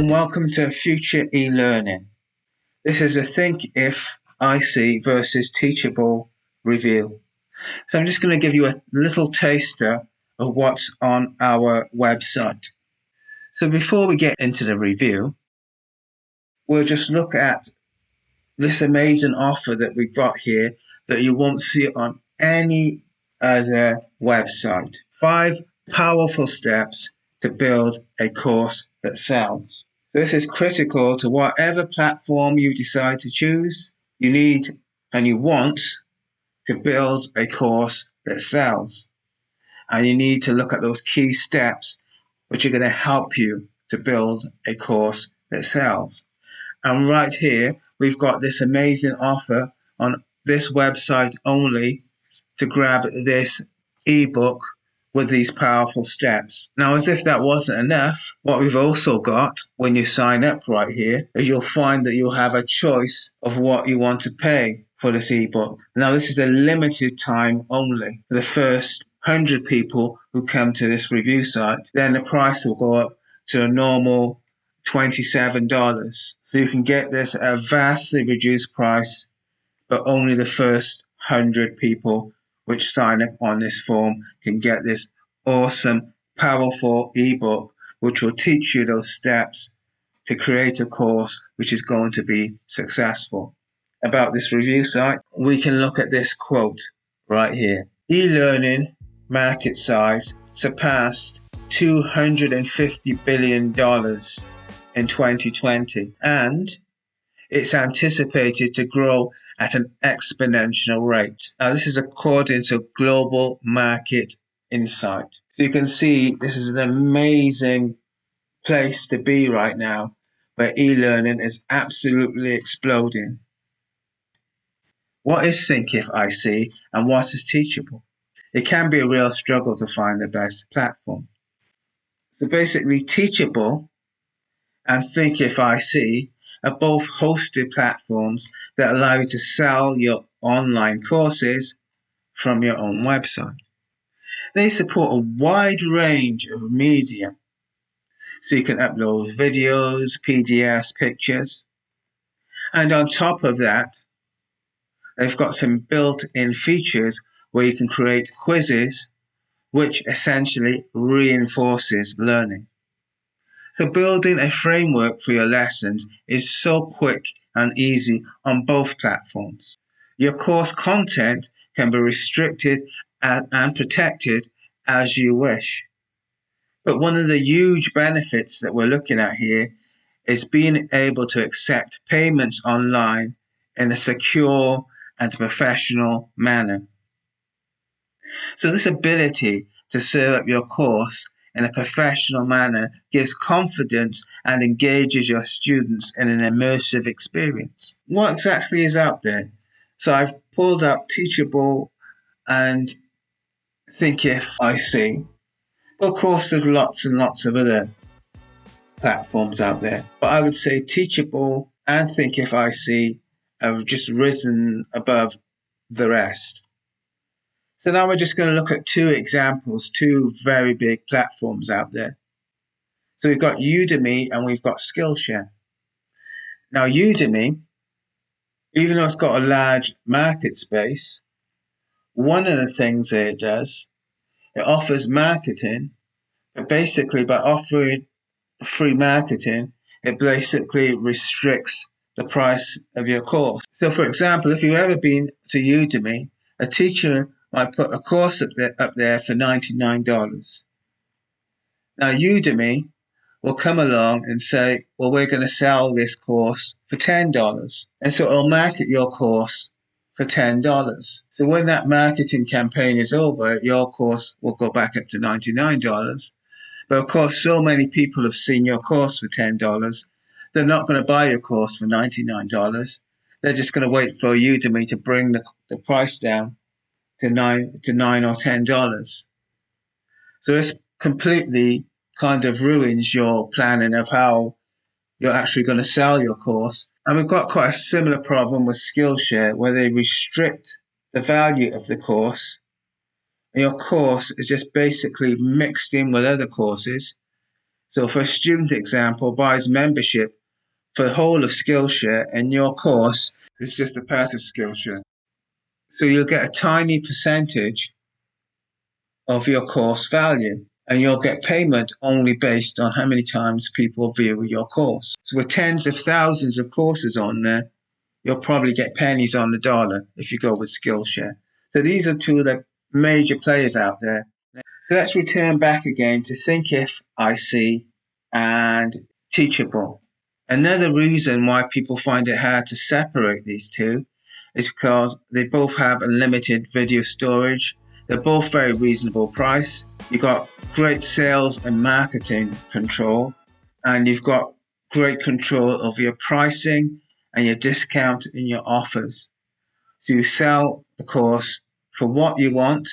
and welcome to Future eLearning. This is a Thinkific versus Teachable review. So I'm just going to give you a little taster of what's on our website. So before we get into the review, we'll just look at this amazing offer that we've got here that you won't see on any other website. 5 powerful steps to build a course that sells. This is critical to whatever platform you decide to choose. You need and you want to build a course that sells. And you need to look at those key steps which are going to help you to build a course that sells. And right here, we've got this amazing offer on this website only to grab this ebook with these powerful steps. Now, as if that wasn't enough, what we've also got when you sign up right here is you'll find that you'll have a choice of what you want to pay for this ebook. Now, this is a limited time only for the first 100 people who come to this review site. Then the price will go up to a normal $27. So you can get this at a vastly reduced price, but only the first 100 people which sign up on this form can get this awesome, powerful ebook which will teach you those steps to create a course which is going to be successful. About this review site, we can look at this quote right here. eLearning market size surpassed $250 billion in 2020, and it's anticipated to grow at an exponential rate. Now, this is according to Global Market Insight. So you can see this is an amazing place to be right now, where e-learning is absolutely exploding. What is Thinkific and what is Teachable? It can be a real struggle to find the best platform. So basically, Teachable and Thinkific are both hosted platforms that allow you to sell your online courses from your own website. They support a wide range of media, so you can upload videos, PDFs, pictures, and on top of that, they've got some built-in features where you can create quizzes which essentially reinforces learning. So building a framework for your lessons is so quick and easy on both platforms. Your course content can be restricted and protected as you wish. But one of the huge benefits that we're looking at here is being able to accept payments online in a secure and professional manner. So this ability to serve up your course in a professional manner gives confidence and engages your students in an immersive experience. What exactly is out there? So I've pulled up Teachable and Thinkific. Of course, there's lots and lots of other platforms out there, but I would say Teachable and Thinkific have just risen above the rest. So now we're just going to look at 2 examples, 2 very big platforms out there. So we've got Udemy and we've got Skillshare. Now Udemy, even though it's got a large market space, one of the things that it does, it offers marketing, but basically by offering free marketing, it basically restricts the price of your course. So for example, if you've ever been to Udemy, a teacher might put a course up there for $99. Now Udemy will come along and say, well, we're going to sell this course for $10. And so it'll market your course for $10. So when that marketing campaign is over, your course will go back up to $99. But of course, so many people have seen your course for $10, they're not going to buy your course for $99. They're just going to wait for Udemy to bring the price down to $9 or $10. So this completely kind of ruins your planning of how you're actually going to sell your course. And we've got quite a similar problem with Skillshare, where they restrict the value of the course, and your course is just basically mixed in with other courses, So for a student example, buys membership for the whole of Skillshare, and your course is just a part of Skillshare. So you'll get a tiny percentage of your course value, and you'll get payment only based on how many times people view your course. So with tens of thousands of courses on there, you'll probably get pennies on the dollar if you go with Skillshare. So these are two of the major players out there. So let's return back again to Thinkific and Teachable. Another reason why people find it hard to separate these two is because they both have unlimited video storage. They're both very reasonable price. You've got great sales and marketing control, and you've got great control of your pricing and your discount and your offers. So you sell the course for what you want,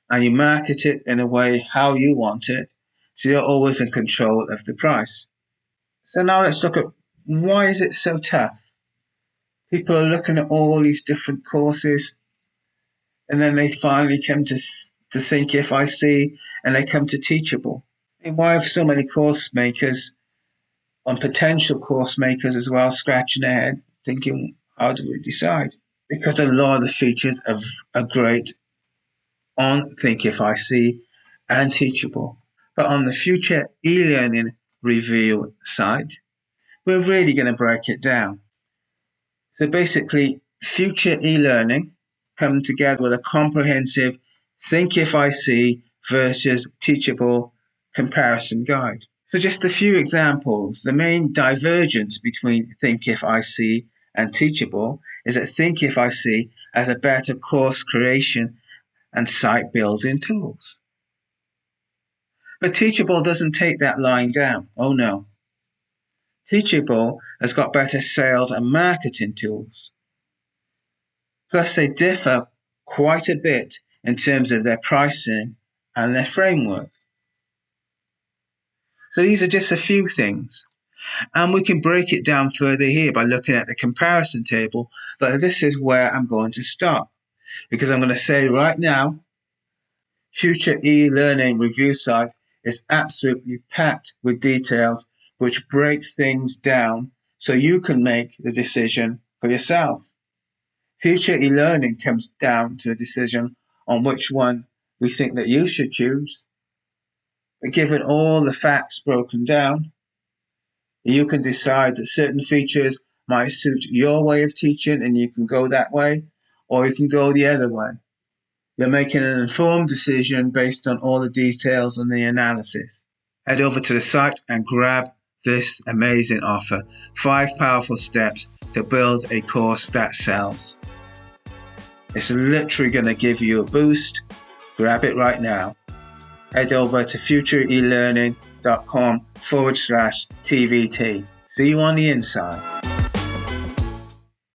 and you market it in a way how you want it, so you're always in control of the price. So now let's look at why is it so tough? People are looking at all these different courses, and then they finally come to Thinkific and they come to Teachable. And why have so many course makers, and potential course makers as well, scratching their head thinking, how do we decide? Because a lot of the features are great on Thinkific and Teachable. But on the future eLearning review site, we're really going to break it down. So basically, future eLearning come together with a comprehensive Thinkific versus Teachable comparison guide. So just a few examples. The main divergence between Thinkific and Teachable is that Thinkific has a better course creation and site building tools. But Teachable doesn't take that line down. Oh no. Teachable has got better sales and marketing tools. Plus they differ quite a bit in terms of their pricing and their framework. So these are just a few things. And we can break it down further here by looking at the comparison table, but this is where I'm going to stop. Because I'm going to say right now, future eLearning review site is absolutely packed with details which break things down so you can make the decision for yourself. Future eLearning comes down to a decision on which one we think that you should choose. But given all the facts broken down, you can decide that certain features might suit your way of teaching and you can go that way, or you can go the other way. You're making an informed decision based on all the details and the analysis. Head over to the site and grab this amazing offer. 5 powerful steps to build a course that sells. It's literally going to give you a boost. Grab it right now. Head over to futureelearning.com/TVT. See you on the inside.